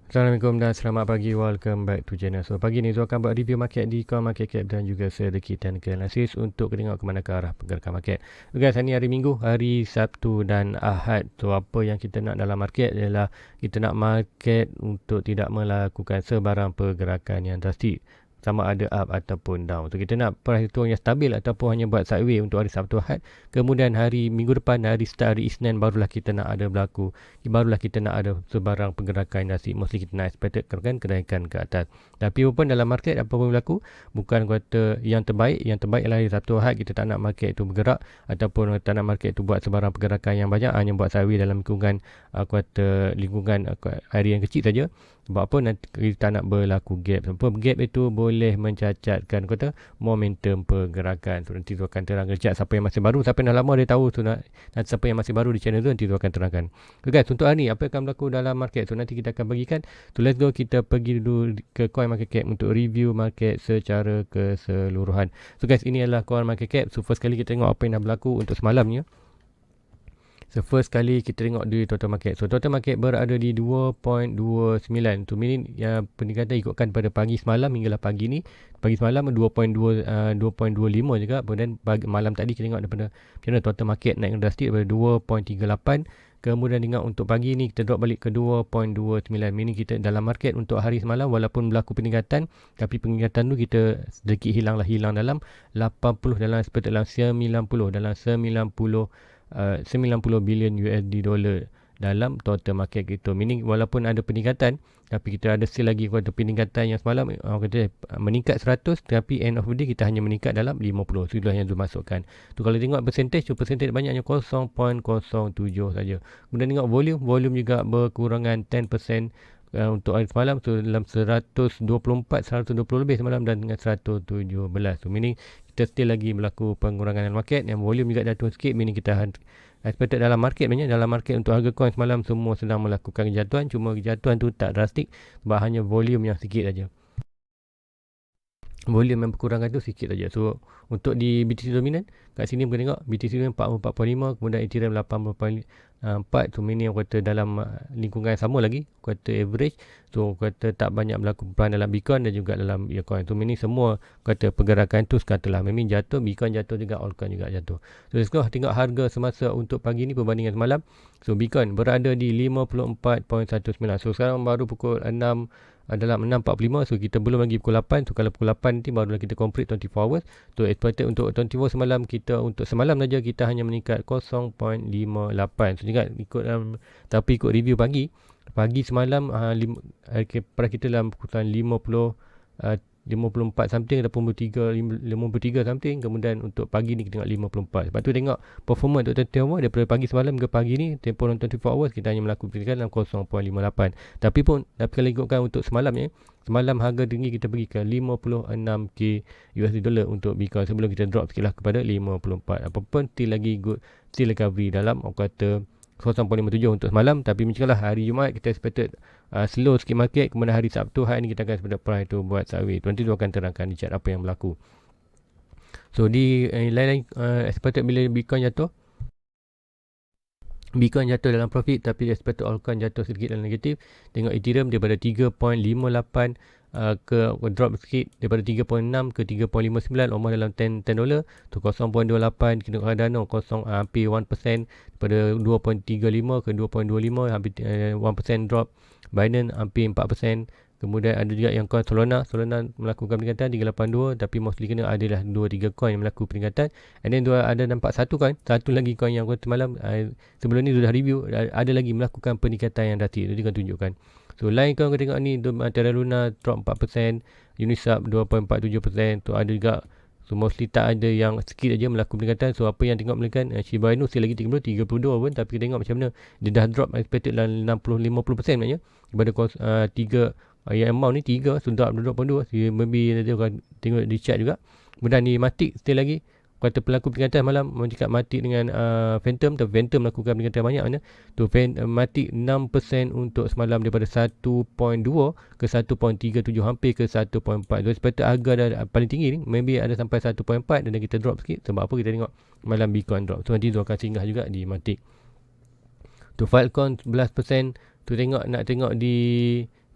Assalamualaikum dan selamat pagi. Welcome back to channel. So pagi ni Zul akan buat review market di CoinMarketCap dan juga sedikit technical analysis untuk tengok ke mana ke arah pergerakan market. So guys, hari ni hari Minggu, hari Sabtu dan Ahad. So apa yang kita nak dalam market ialah kita nak market untuk tidak melakukan sebarang pergerakan yang drastik, sama ada up ataupun down. So kita nak price tu yang stabil ataupun hanya buat sideways untuk hari Sabtu Ahad. Kemudian hari minggu depan, hari start hari Isnin, barulah kita nak ada berlaku, barulah kita nak ada sebarang pergerakan nasi. Mesti kita nak expected kan kenaikan ke atas. Tapi apapun dalam market, apa pun berlaku, bukan kata yang terbaik ialah hari Sabtu Ahad kita tak nak market tu bergerak ataupun tak nak market tu buat sebarang pergerakan yang banyak, hanya buat sideways dalam lingkungan lingkungan hari yang kecil saja. Sebab apa nanti kita nak berlaku gap. Sebab gap itu boleh mencacatkan kata momentum pergerakan. So nanti tu akan terang kejap siapa yang masih baru, siapa yang dah lama dia tahu tu nanti siapa yang masih baru di channel tu nanti tu akan terangkan. So guys, untuk hari ni apa yang akan berlaku dalam market tu nanti kita akan bagikan. So let's go, kita pergi dulu ke CoinMarketCap untuk review market secara keseluruhan. So guys, ini adalah CoinMarketCap. So first kali kita tengok apa yang dah berlaku untuk semalam ni. So first kali kita tengok di total market. So total market berada di 2.29. Tu meaning yang peningkatan ikutkan pada pagi semalam hinggalah pagi ni. Pagi semalam 2.25 juga. Kemudian malam tadi kita tengok daripada macam mana total market naik drastik daripada 2.38. Kemudian tengok untuk pagi ni kita drop balik ke 2.29. Meaning kita dalam market untuk hari semalam walaupun berlaku peningkatan, tapi peningkatan tu kita sedikit hilang dalam 80 dalam expected dalam 90 bilion USD dollar dalam total market kita. Meaning walaupun ada peningkatan, tapi kita ada still lagi kata peningkatan yang semalam kata meningkat 100, tapi end of the day kita hanya meningkat dalam 50. So itulah yang tu masukkan. Tu kalau tengok percentage, percentage banyaknya 0.07 saja. Kemudian tengok volume juga berkurangan 10% untuk hari semalam tu dalam 120 lebih semalam dan dengan 117. So meaning kita still lagi berlaku pengurangan dalam market, yang volume juga jatuh sikit, meaning kita expected dalam market banyak. Dalam market untuk harga coin semalam semua sedang melakukan kejatuhan, cuma kejatuhan tu tak drastik sebab hanya volume yang sikit saja. Volume yang berkurangan tu sikit saja. So untuk di BTC dominant kat sini boleh tengok BTC dominant 44.5, kemudian Ethereum 80.4. So meaning kata dalam lingkungan yang sama lagi, kata average. So kata tak banyak berlaku perubahan dalam Bitcoin dan juga dalam altcoin. So meaning semua kata pergerakan tu sekarang telah memang jatuh. Bitcoin jatuh juga, altcoin juga jatuh. So let's go tengok harga semasa untuk pagi ni perbandingan semalam. So Bitcoin berada di 54.19. So sekarang baru pukul 6 dalam 6.45. So kita belum lagi pukul 8. So kalau pukul 8 nanti barulah kita complete 24 hours. So expected untuk 24 semalam kita, untuk semalam saja kita hanya meningkat 0.58. So juga ikut tapi ikut review pagi semalam price kita dalam pukul 54 something ataupun 53 something. Kemudian untuk pagi ni kita tengok 54. Lepas tu tengok performance untuk 24 hours daripada pagi semalam ke pagi ni, tempoh 24 hours kita hanya melakukan dalam 0.58. Tapi kalau ikutkan untuk semalam semalam harga tinggi kita pergi ke 56k USD dollar untuk Bitcoin sebelum kita drop sikit lah kepada 54. Apapun still lagi good, still recovery dalam kata 0.57 untuk semalam. Tapi macam lah hari Jumaat kita expected slow sikit market. Kemudian hari Sabtu hari ni kita akan expected price tu buat sideways. Nanti tu akan terangkan di chat apa yang berlaku. So di lain-lain expected bila Bitcoin jatuh dalam profit, tapi expected altcoin jatuh sedikit dalam negatif. Tengok Ethereum daripada 3.58 ke drop sikit daripada 3.6 ke 3.59, almost dalam 10 dolar tu 0.28. Kita Cardano hampir 1% daripada 2.35 ke 2.25, hampir 1% drop. Binance hampir 4%. Kemudian ada juga yang coin Solana melakukan peningkatan 382, tapi mostly kena adalah 2-3 coin yang melakukan peningkatan. And then ada nampak satu lagi coin yang semalam sebelum ni sudah review, ada lagi melakukan peningkatan yang drastik. Jadi kan tunjukkan. So lain kau tengok ni, Terra Luna drop 4%, Uniswap 2.47%. Tu ada juga. So mostly tak ada, yang sikit aja melakukan peningkatan. So apa yang tengok melakukan Shiba Inu still lagi 32 pun, tapi kita tengok macam mana dia dah drop expected dalam 60-50% maknanya daripada 3 yang amount ni 3 sudah 2.2. Maybe nanti akan tengok di chat juga. Kemudian ni Matic still lagi kata pelaku peningkatan malam, mencekat Matic dengan Phantom. Tapi Phantom melakukan peningkatan banyak mana tu. Matic 6% untuk semalam daripada 1.2 ke 1.37, hampir ke 1.4. So sepatutnya harga dah paling tinggi ni maybe ada sampai 1.4 dan kita drop sikit. Sebab apa? Kita tengok malam Bitcoin drop. So nanti tu akan singgah juga di Matic. Tu Filecoin 11%. Tu nak tengok di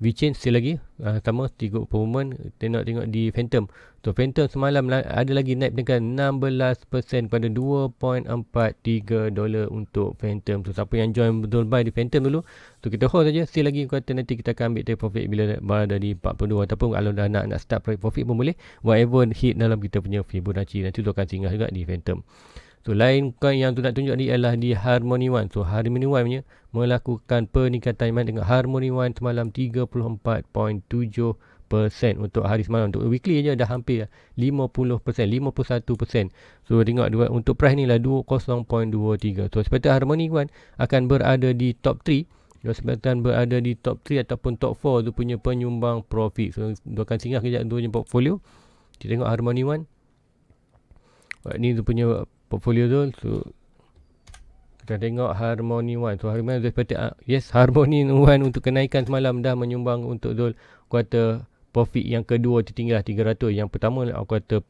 VeChain still lagi sama tengok performance, tengok di Phantom. So Phantom semalam ada lagi naik dengan 16% kepada $2.43 untuk Phantom. So siapa yang join betul buy di Phantom dulu, so kita hold saja, still lagi kata nanti kita akan ambil take profit bila berada di 42, ataupun kalau dah nak start profit pun boleh, whatever hit dalam kita punya Fibonacci, nanti tu akan singgah juga di Phantom. So lain coin yang tu nak tunjuk ni ialah di Harmony One. So Harmony One punya melakukan peningkatan iman dengan Harmony One semalam 34.7% untuk hari semalam. Untuk weekly je dah hampir 50%, 51%. So tengok untuk price ni lah 20.23. So sepatutnya Harmony One akan berada di top 3. Dia sebabkan berada di top 3 ataupun top 4 tu punya penyumbang profit. So dia akan singgah kejap tu punya portfolio. Kita tengok Harmony One. Ni tu punya portfolio tu. So kita tengok Harmony One. So Harmony One seperti yes, Harmony One untuk kenaikan semalam dah menyumbang untuk Zul kuartal profit yang kedua tertinggi 300. Yang pertama kuartal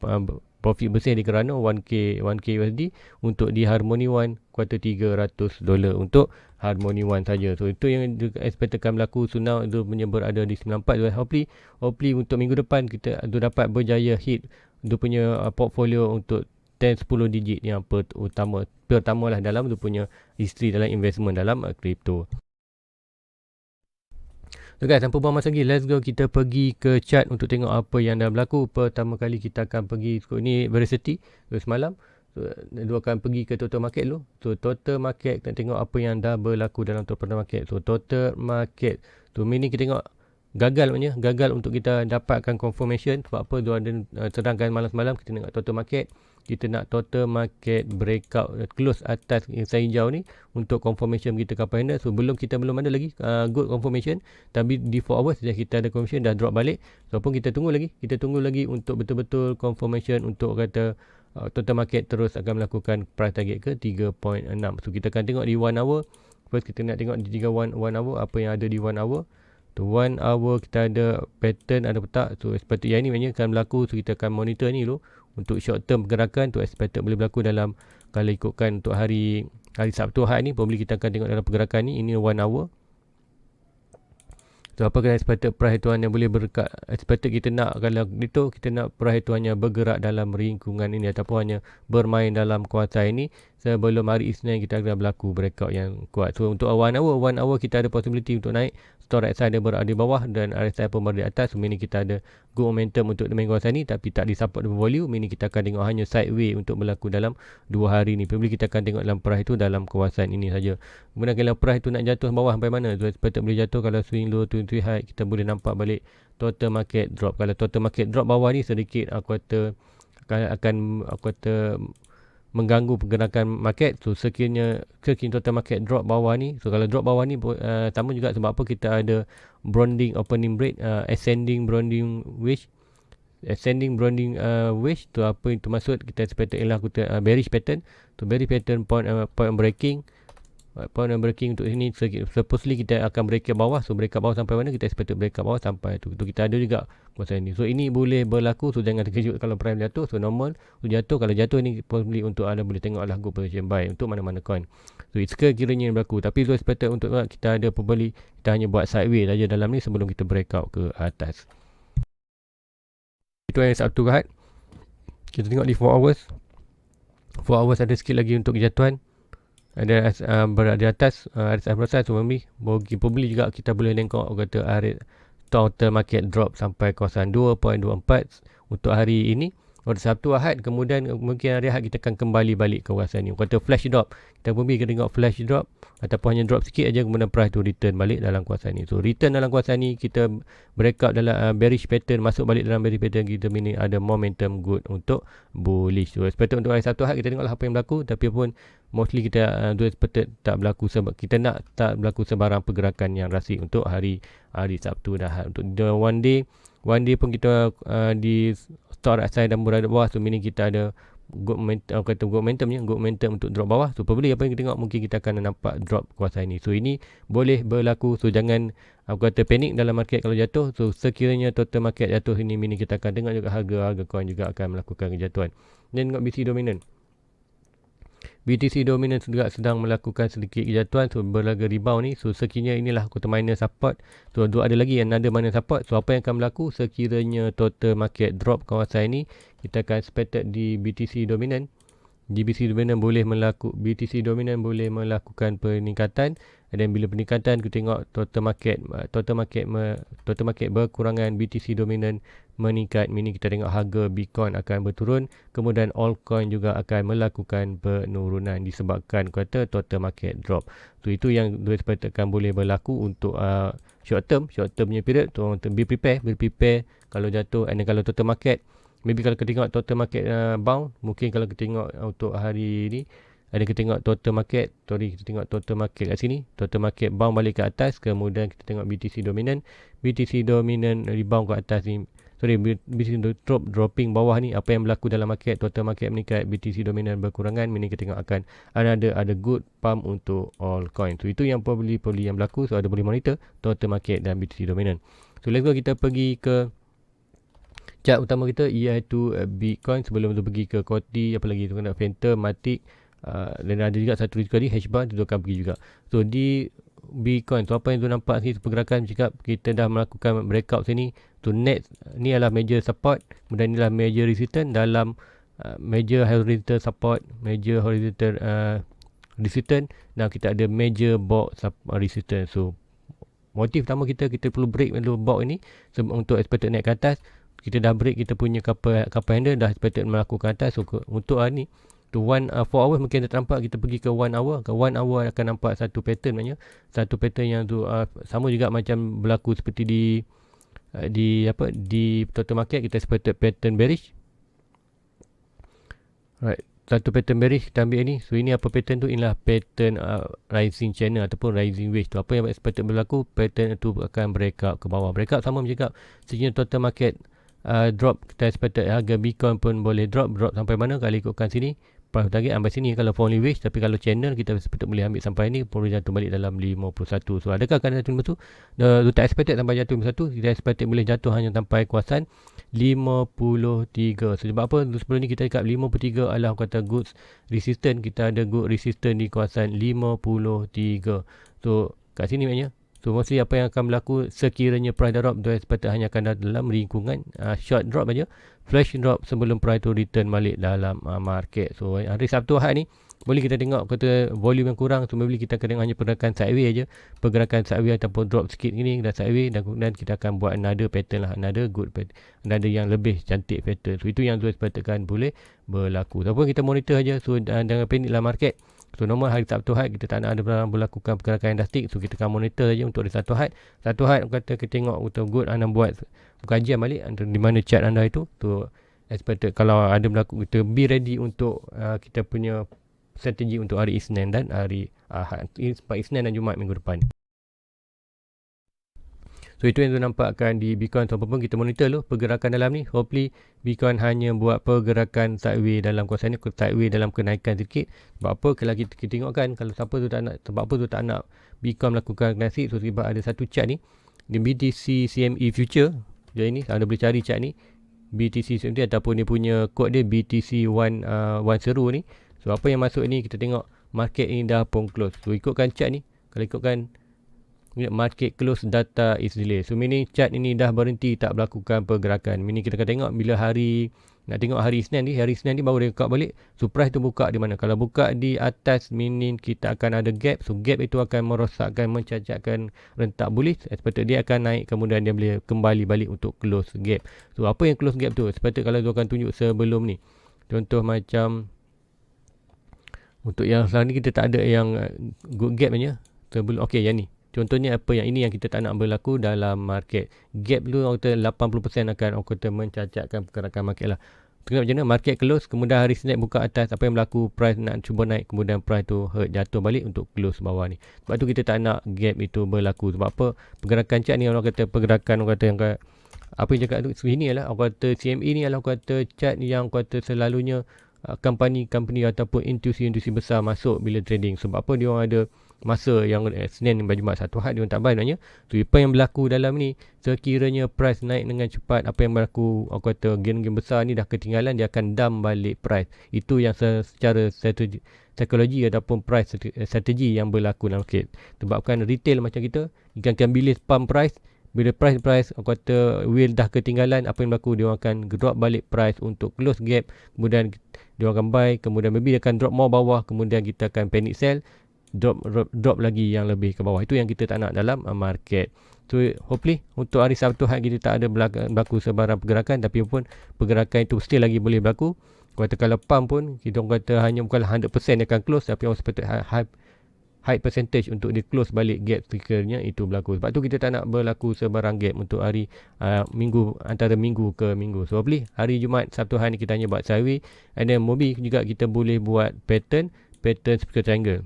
profit bersih di kerana 1k USD untuk di Harmony One kuartal $300 untuk Harmony One saja. So itu yang expectedkan berlaku. So now Zul punya berada di 94. So hopefully untuk minggu depan kita Zul dapat berjaya hit Zul punya portfolio untuk 10 digit yang pertama lah dalam tu punya history dalam investment dalam crypto. So guys, tanpa buang masa lagi, let's go kita pergi ke chart untuk tengok apa yang dah berlaku. Pertama kali kita akan pergi ni Veracity semalam. So dia akan pergi ke total market dulu. So total market kita tengok apa yang dah berlaku dalam total market. So total market tu meaning kita tengok gagal untuk kita dapatkan confirmation. Sebab apa dia ada terangkan malam-malam kita tengok total market. Kita nak total market breakout close atas inside hijau ni untuk confirmation kita kapal handle. So kita belum ada lagi good confirmation, tapi di 4 hours dah kita ada confirmation dah drop balik. So pun kita tunggu lagi untuk betul-betul confirmation untuk kata total market terus akan melakukan price target ke 3.6. So kita akan tengok di 1 hour. First kita nak tengok di 1 hour apa yang ada di 1 hour. So 1 hour kita ada pattern ada petak. So sepatutnya yang ni akan berlaku. So kita akan monitor ni dulu. Untuk short term pergerakan tu expected boleh berlaku dalam kalau ikutkan untuk hari Sabtu Ahad ni, probably kita akan tengok dalam pergerakan ni. Ini 1 hour. So apakah expected price itu hanya boleh berdekat, expected kita nak kalau itu kita nak price itu hanya bergerak dalam lingkungan ini ataupun hanya bermain dalam kuartal ini sebelum hari Isnin kita akan berlaku breakout yang kuat. So untuk 1 hour kita ada possibility untuk naik. Store RSI dia berada di bawah dan RSI pun berada di atas. So meaning kita ada good momentum untuk main kawasan ni tapi tak disupport dengan volume. Meaning kita akan tengok hanya sideway untuk berlaku dalam 2 hari ni. Probably kita akan tengok dalam price itu dalam kawasan ini saja. Kemudian kalau price itu nak jatuh bawah sampai mana? So expected boleh jatuh kalau swing low to high kita boleh nampak balik total market drop. Kalau total market drop bawah ni sedikit aku kata mengganggu pergerakan market. So sekiranya total market drop bawah ni, so kalau drop bawah ni sama juga sebab apa kita ada bonding opening break, ascending bonding wedge tu apa itu maksud kita expect ialah bearish pattern. So bearish pattern point breaking untuk ini supposedly kita akan break ke bawah. So break ke bawah sampai mana kita expect break ke bawah sampai tu kita ada juga masa ini. So ini boleh berlaku. So jangan terkejut kalau price jatuh. So normal kalau jatuh ni probably untuk anda boleh tengok lah good position buy untuk mana-mana coin. So sekiranya berlaku tapi so expected untuk kita ada pembeli, kita hanya buat sideways saja dalam ni sebelum kita breakout ke atas. Itu yang Sabtu Ahad. Kita tengok di 4 hours. 4 hours ada sikit lagi untuk kejatuhan. Ada berada di atas RSI proses. So probably juga kita boleh tengok kata total market drop sampai kawasan 2.24 untuk hari ini pada Sabtu Ahad. Kemudian mungkin hari Ahad kita akan kembali balik ke kawasan ni. Kata flash drop, kita pun kita tengok flash drop ataupun hanya drop sikit aja kemudian price tu return balik dalam kawasan ni. So return dalam kawasan ni kita breakout dalam bearish pattern, masuk balik dalam bearish pattern kita meaning ada momentum good untuk bullish. So expected untuk hari Sabtu Ahad kita tengoklah apa yang berlaku, tapi pun mostly kita expected tak berlaku sebab kita nak tak berlaku sebarang pergerakan yang rasik untuk hari Sabtu dan Ahad. Untuk one day pun kita di store RSI dan berada bawah. So meaning kita ada good momentum untuk drop bawah. So probably apa yang kita tengok mungkin kita akan nampak drop kawasan ini. So ini boleh berlaku. So jangan panik dalam market kalau jatuh. So sekiranya total market jatuh ini meaning kita akan tengok juga harga coin juga akan melakukan kejatuhan. Dan tengok BC dominant. BTC dominant juga sedang melakukan sedikit kejatuhan, so berlaga rebound ni. So sekiranya inilah quarter minor support. So ada lagi another minor support. So apa yang akan berlaku sekiranya total market drop kawasan ini, kita akan expected di BTC dominant. BTC dominan boleh melakukan peningkatan, dan bila peningkatan kita tengok total market berkurangan, BTC dominan meningkat, meaning kita tengok harga Bitcoin akan berturun, kemudian altcoin juga akan melakukan penurunan disebabkan kata total market drop. So itu yang diexpectkan boleh berlaku untuk short term punya period. So be prepare kalau jatuh, and kalau total market maybe kalau kita tengok total market bound, mungkin kalau kita tengok untuk hari ni, ada kita tengok total market kat sini, total market bound balik ke atas, kemudian kita tengok BTC dominant rebound ke atas ni. BTC dropping bawah ni. Apa yang berlaku dalam market, total market meningkat, BTC dominant berkurangan, meaning kita tengok akan ada good pump untuk all coin. So itu yang probably yang berlaku. So ada boleh monitor total market dan BTC dominant. So let's go, kita pergi ke chart utama kita, iaitu Bitcoin. Sebelum tu pergi ke Koti, apa lagi tu kena Phantom, Matic, dan ada juga satu kali Hbar, tu akan pergi juga. So di Bitcoin tu apa yang tu nampak ni, pergerakan cakap kita dah melakukan breakout sini. So next ni adalah major support, kemudian ni adalah major resistance dalam major horizontal support, major horizontal resistance, dan kita ada major box resistance. So motif pertama kita perlu break dulu box ini untuk expected naik ke atas. Kita dah break kita punya couple handle, dah expected melakukan atas. So untuk hari ni tu 4 hours mungkin tak nampak, kita pergi ke 1 hour. Ke 1 hour akan nampak satu pattern maknanya. Satu pattern yang tu sama juga macam berlaku seperti di total market, kita expected pattern bearish. Right. Satu pattern bearish kita ambil ni. So ini apa pattern tu? Inilah pattern rising channel ataupun rising wedge tu. Apa yang expected berlaku, pattern tu akan breakout ke bawah. Breakout sama macam cakap, sekiranya total market drop, kita expected harga Bitcoin pun boleh drop sampai mana. Kalau ikutkan sini price target sampai sini kalau for only wedge, tapi kalau channel kita expected boleh ambil sampai ni, boleh jatuh balik dalam 51. So adakah akan jatuh 51? Tak expected sampai jatuh 51, kita expected boleh jatuh hanya sampai kawasan 53. So sebab apa? Sebelum ni kita cakap 53 adalah kata good resistance, kita ada good resistance di kawasan 53. So kat sini maknanya, so mostly apa yang akan berlaku sekiranya price drop, tu expected hanya akan dalam lingkungan short drop aja, flash drop sebelum price tu return balik dalam market. So hari Sabtu Ahad ni boleh kita tengok kata volume yang kurang, so boleh kita akan tengok hanya pergerakan sideways aja, pergerakan sideways ataupun drop sikit gini dan sideways, dan kemudian kita akan buat another pattern lah, another good pattern, another yang lebih cantik pattern. So itu yang tu expected kan boleh berlaku. Ataupun kita monitor aja, so jangan panik lah market. So normal hari Sabtu Ahad kita tak nak ada berlakukan pergerakan yang drastik, so kita akan monitor saja untuk hari Sabtu Ahad. Sabtu Ahad kata kita tengok untuk good, anda buat kajian balik di mana chart anda itu, tu expected kalau ada berlaku, kita be ready untuk kita punya strategi untuk hari Isnin dan hari Ahad, Isnin dan Jumaat minggu depan. So itu yang tu nampakkan di Bitcoin. So apapun kita monitor dulu pergerakan dalam ni. Hopefully Bitcoin hanya buat pergerakan sideways dalam kawasan ni, sideways dalam kenaikan sedikit. Sebab apa? Kalau kita tengok kan, kalau siapa tu tak nak, sebab apa tu tak nak Bitcoin melakukan naik. So sebab ada satu chart ni, di BTC CME future. Jadi ni anda boleh cari chart ni, BTC CME ataupun dia punya kod dia BTC 10 ni. So apa yang masuk ni, kita tengok market ni dah pun close. So ikutkan chart ni, kalau ikutkan market close data is delay. So meaning chart ini dah berhenti tak melakukan pergerakan. Meaning kita akan tengok bila nak tengok hari Isnin ni baru dia buka balik. So price tu buka di mana? Kalau buka di atas, meaning kita akan ada gap. So gap itu akan merosakkan, mencacatkan rentak bullish. Expected dia akan naik, kemudian dia boleh kembali balik untuk close gap. So apa yang close gap tu? Expected kalau dia akan tunjuk sebelum ni. Contoh macam untuk yang sekarang ni kita tak ada yang good gap aja. Sebelum yang ni. Contohnya apa yang ini yang kita tak nak berlaku dalam market. Gap tu orang kata 80% akan orang kata mencacatkan pergerakan market lah. Tengok macam mana market close, kemudian hari Senin buka atas, apa yang berlaku, price nak cuba naik, kemudian price tu jatuh balik untuk close bawah ni. Sebab tu kita tak nak gap itu berlaku. Sebab apa? Pergerakan chart ni orang kata pergerakan, orang kata yang apa yang cakap tu sini lah, orang kata CME ni adalah orang kata chart yang orang kata selalunya company ataupun institusi besar masuk bila trading. Sebab apa? Dia orang ada masa yang Senin hingga Jumaat, satu had dia tak buy maknanya. So apa yang berlaku dalam ni, sekiranya price naik dengan cepat, apa yang berlaku, aku kata gen-gen besar ni dah ketinggalan, dia akan dump balik price. Itu yang secara psikologi ataupun price strategi yang berlaku dalam market. Sebabkan retail macam kita akan pilih pump price. Bila price aku kata wheel dah ketinggalan, apa yang berlaku, dia akan drop balik price untuk close gap, kemudian dia akan buy, kemudian maybe dia akan drop more bawah, kemudian kita akan panic sell, drop lagi yang lebih ke bawah. Itu yang kita tak nak dalam market. So hopefully untuk hari Sabtu hari kita tak ada berlaku sebarang pergerakan, tapi pun pergerakan itu still lagi boleh berlaku. Kata kalau pump pun kita kata hanya bukanlah 100% dia akan close, tapi orang sepatutnya high percentage untuk dia close balik gap sekiranya itu berlaku. Sebab tu kita tak nak berlaku sebarang gap untuk hari minggu, antara minggu ke minggu. So hopefully hari Jumaat, Sabtu hari ni kita hanya buat sideways, and then maybe juga kita boleh buat pattern speaker triangle.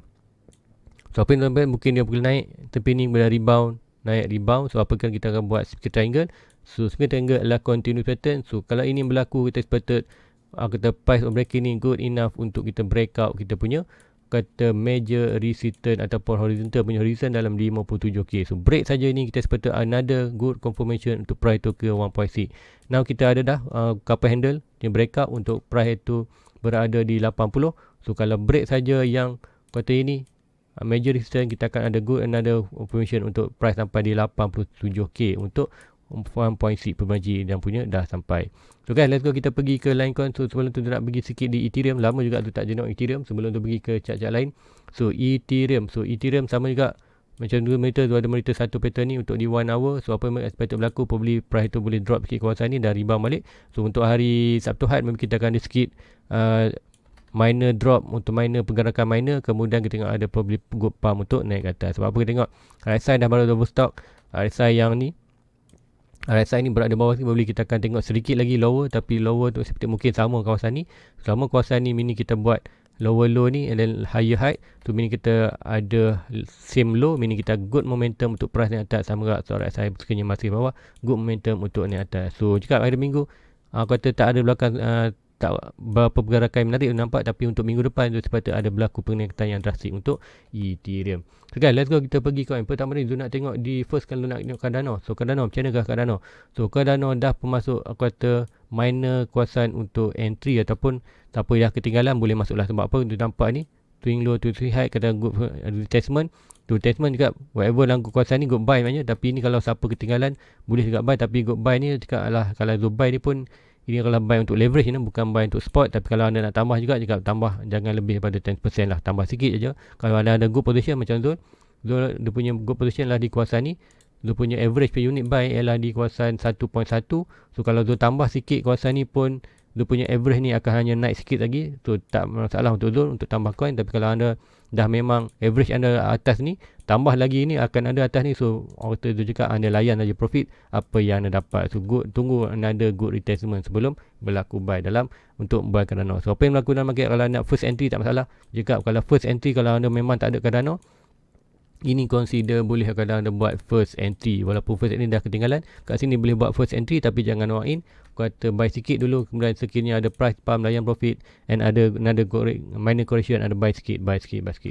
So apa yang tuan-tuan, mungkin dia boleh naik tepi ni, boleh rebound, naik rebound. So apa kan kita akan buat speaker triangle. So speaker triangle adalah continuous pattern. So kalau ini berlaku, kita sepatut kata price of breaking ni good enough untuk kita break out kita punya kata major resistance ataupun horizontal punya horizon dalam 57k. So break saja ni kita sepatut another good confirmation untuk price to ke 1.6. Now kita ada dah couple handle yang break up untuk price itu berada di 80. So kalau break saja yang kata ini major resistance, kita akan ada good another confirmation untuk price sampai di 87k untuk 1.6 perbaji dan punya dah sampai. So guys, let's go kita pergi ke line coin. So sebelum tu nak pergi sikit di Ethereum. Lama juga tu tak jenak Ethereum. Sebelum tu pergi ke chart-chart lain. So Ethereum sama juga macam 2 meter, 2 meter satu pattern ni untuk di 1 hour. So apa yang sepatut berlaku, probably price tu boleh drop sikit kawasan ni dan rebound balik. So untuk hari Sabtu had mungkin kita akan ada sikit minor drop untuk minor pergerakan minor, kemudian kita tengok ada probably good pump untuk naik ke atas. Sebab apa kita tengok RSI dah baru overstock. RSI yang ni, RSI ni berada bawah sini, boleh kita akan tengok sedikit lagi lower, tapi lower tu seperti mungkin sama kawasan ni. Selama kawasan ni mini kita buat lower low ni and then higher high tu, mini kita ada same low, mini kita good momentum untuk price naik atas sama juga. So RSI sekiranya masih bawah, good momentum untuk naik atas. So cakap hari minggu kata tak ada belakang tak berapa pergerakan yang menarik nampak, tapi untuk minggu depan tu sepatutnya ada berlaku peningkatan yang drastik untuk Ethereum. So guys, let's go kita pergi coin. Pertama ni tu nak tengok di first, kalau nak tengok Cardano. So Cardano macam mana Cardano? So Cardano dah pemasuk aku kata minor kuasaan untuk entry, ataupun siapa dah ketinggalan boleh masuklah. Sebab apa tu nampak ni twin low to twin high, kata good retestment. Tu testament juga whatever dalam kuasaan ni good buy maknanya, tapi ni kalau siapa ketinggalan boleh juga buy. Tapi good buy ni cakap lah, kalau good buy ni pun ini kalau buy untuk leverage ni, bukan buy untuk spot. Tapi kalau anda nak tambah juga, cakap tambah jangan lebih daripada 10% lah, tambah sikit aja. Kalau anda ada good position macam tu, dia punya good position lah di kawasan ni, dia punya average per unit buy ialah di kawasan 1.1. So kalau dia tambah sikit kawasan ni pun, dia punya average ni akan hanya naik sikit lagi. So tak masalah untuk Zul untuk tambah coin. Tapi kalau anda dah memang average anda atas ni, tambah lagi ni akan ada atas ni. So orang kata tu cakap anda layan saja profit apa yang anda dapat. So good, tunggu anda good retracement sebelum berlaku buy dalam untuk buy Cardano. So apa yang berlaku dalam market, kalau nak first entry tak masalah. Cakap kalau first entry, kalau anda memang tak ada Cardano, ini consider boleh kalau anda buat first entry. Walaupun first entry dah ketinggalan, kat sini boleh buat first entry, tapi jangan all in. Kata buy sikit dulu, kemudian sekiranya ada price pump layan profit and ada another minor correction, ada buy sikit.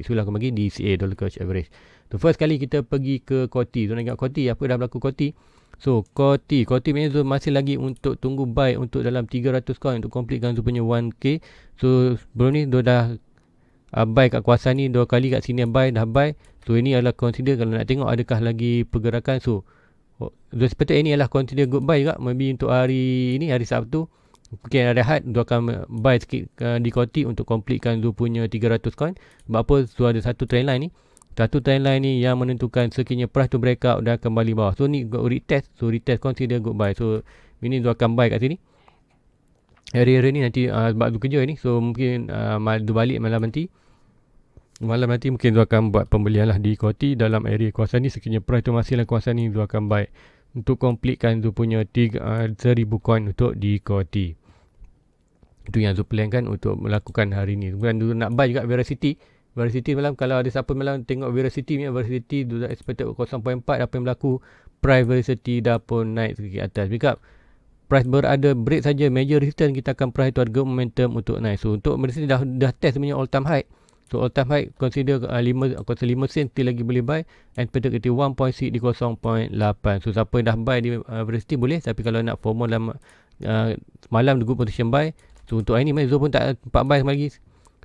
So lah aku bagi DCA, dollar cost average. So first kali kita pergi ke Koti. So nak tengok Koti, apa dah berlaku Koti. So Koti punya masih lagi untuk tunggu buy untuk dalam 300 coin untuk completekan tu punya 1k. So sebelum ni dia dah buy kat kawasan ni 2 kali, kat sini buy, dah buy. So ini adalah consider kalau nak tengok adakah lagi pergerakan. So seperti ini adalah consider good buy juga. Maybe untuk hari ini, hari Sabtu, mungkin ada hard, dia akan buy sikit di Koti untuk completekan dia punya 300 coin. Sebab apa? So ada satu trend line ni, satu trend line ni yang menentukan sekiranya price tu breakout dan kembali bawah. So ni retest, so retest consider good buy. So ini dia akan buy kat sini area ni nanti sebab tu kerja ni. So mungkin dia balik malam nanti mungkin dia akan buat pembelian lah di Koti dalam area kawasan ni. Sekiranya price tu masih dalam kawasan ni, dia akan buy untuk completekan tu punya 1000 coin untuk di Koti. Itu yang Zul plan kan untuk melakukan hari ni. Kemudian dia nak buy juga Veracity malam. Kalau ada siapa malam tengok Veracity tu dah expected 0.4. Apa yang berlaku, price Veracity dah pun naik sikit atas. Because price berada break saja major resistance, kita akan price tu ada momentum untuk naik. So untuk Veracity dah test punya all time high. So all time high consider 5 sen still lagi boleh buy, expected kita 1.6 di 0.8. So siapa yang dah buy di velocity boleh, tapi kalau nak FOMO dalam semalam good position buy. So untuk hari ni Zul pun tak sempat buy lagi.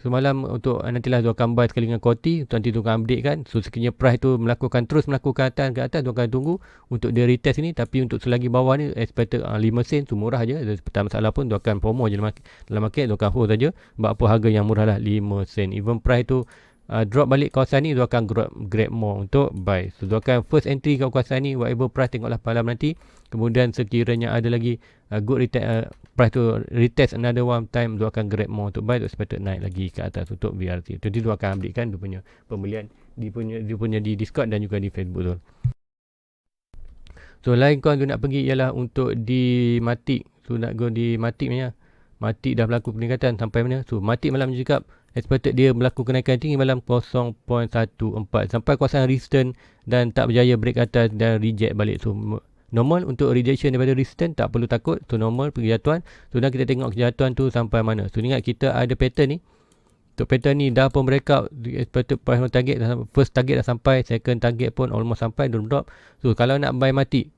Semalam untuk nantilah Zul akan buy sekali dengan Koti. Nanti Zul akan update kan. So sekiranya price tu terus melakukan atas ke atas, Zul akan tunggu untuk dia retest ni. Tapi untuk selagi bawah ni expected 5 sen tu murah je. Tak masalah pun, Zul akan promo je dalam market. Zul akan hold saja. Sebab apa harga yang murah lah 5 sen. Even price tu drop balik kawasan ni, Zul akan grab more untuk buy. So Zul akan first entry ke kawasan ni, whatever price tengoklah malam nanti. Kemudian sekiranya ada lagi good retest, price tu retest another one time, Zul akan grab more untuk buy. Zul expected naik lagi ke atas untuk BRT. Jadi Zul akan ambilkan dia punya pembelian dia punya di Discord dan juga di Facebook Zul. So lain kawan Zul nak pergi ialah untuk di Matic. So nak go di Matic punya. Matic dah berlaku peningkatan sampai mana? So Matic malam cakap expected dia berlaku kenaikan tinggi malam 0.14 sampai kawasan resistance dan tak berjaya break atas dan reject balik. So normal untuk rejection daripada resistance, tak perlu takut. So normal kejatuhan. So dah kita tengok kejatuhan tu sampai mana. So ingat kita ada pattern ni. Untuk pattern ni dah pun breakout, expected price target, first target dah sampai, second target pun almost sampai, drop. So kalau nak buy Matic,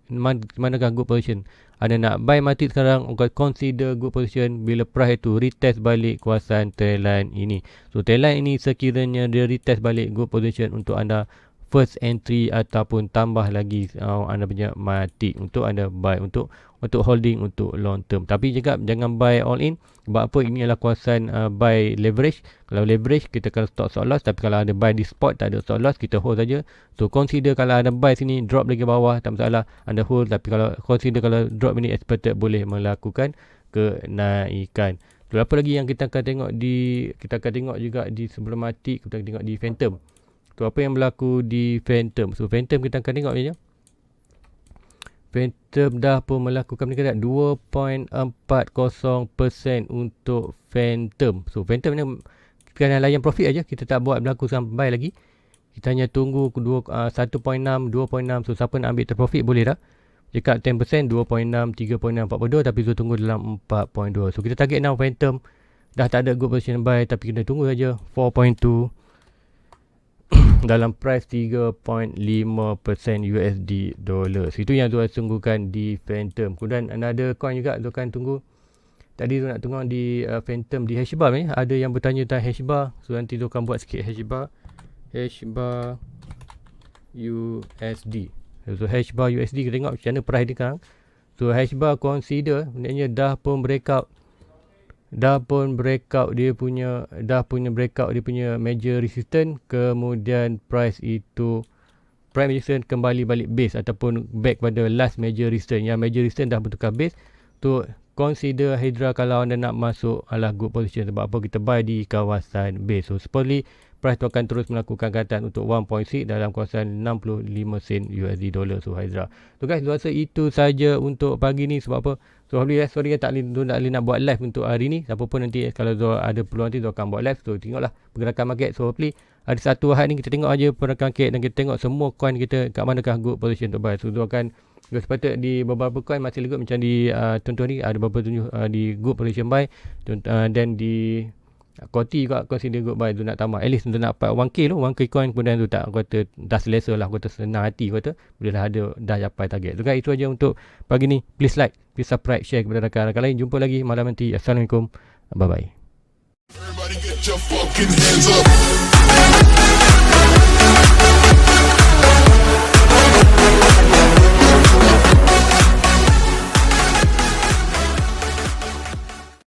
manakah good position? Ada nak buy Matic sekarang, consider good position bila price tu retest balik kawasan trendline ini. So trendline ini sekiranya dia retest balik, good position untuk anda first entry ataupun tambah lagi anda punya Matic untuk anda buy untuk holding untuk long term. Tapi juga jangan buy all in. Sebab apa? Ini adalah kawasan buy leverage. Kalau leverage kita akan stop loss, tapi kalau ada buy di spot tak ada stop loss, kita hold saja. So consider kalau ada buy sini drop lagi bawah tak masalah, anda hold. Tapi kalau consider kalau drop ini expected boleh melakukan kenaikan. So apa lagi yang kita akan tengok kita akan tengok juga di sebelum Matic, kita akan tengok di Phantom. So apa yang berlaku di Phantom? So Phantom kita akan tengok je. Phantom dah pun melakukan peningkatan 2.40% untuk Phantom. So Phantom ni kita hanya layan profit aja, kita tak buat berlaku sampai lagi. Kita hanya tunggu 1.6, 2.6. So siapa nak ambil terprofit boleh dah. Jika 10%, 2.6, 3.6, 4.2, tapi so tunggu dalam 4.2. So kita target now Phantom. Dah tak ada good position buy, tapi kita tunggu saja 4.2. dalam price 3.5% USD dollars. Itu yang Zul tunggukan di Phantom. Kemudian another coin juga Zul akan tunggu. Tadi Zul nak tunggu di Phantom di hashbar ni. Ada yang bertanya tentang hashbar. So nanti Zul akan buat sikit hashbar. Hashbar USD. So hashbar USD kita tengok macam mana price dia sekarang. So hashbar consider maknanya dah pun breakout dia punya major resistance, kemudian price resistance kembali balik base ataupun back pada last major resistance. Yang major resistance dah bertukar base. Tu consider Hydra kalau anda nak masuk adalah good position. Sebab apa? Kita buy di kawasan base. So supposedly price tu akan terus melakukan katan untuk 1.6 dalam kawasan 65 sen USD dollar. So Hydra. So guys, saya rasa itu saja untuk pagi ni. Sebab apa? So alhamdulillah, sorry tak boleh nak buat live untuk hari ni. Siapa pun nanti kalau ada peluang nanti Zul akan buat live. So tengoklah pergerakan market. So hopefully ada satu hari ni kita tengok aja pergerakan market dan kita tengok semua coin kita kat manakah good position untuk buy. So Zul akan sepatutnya di beberapa coin masih good, macam di contoh ni ada beberapa tunjuk di good position buy, dan di Koti juga consider good buy. Tu nak tambah at least tu nak 1k tu, 1k coin. Kemudian tu tak kata dah selesa lah, kata senang hati kata bila dah capai target. So guys, itu aja untuk pagi ni. Please like, please subscribe, share kepada rakan-rakan lain. Jumpa lagi malam nanti. Assalamualaikum, bye bye. Everybody get your fucking hands up.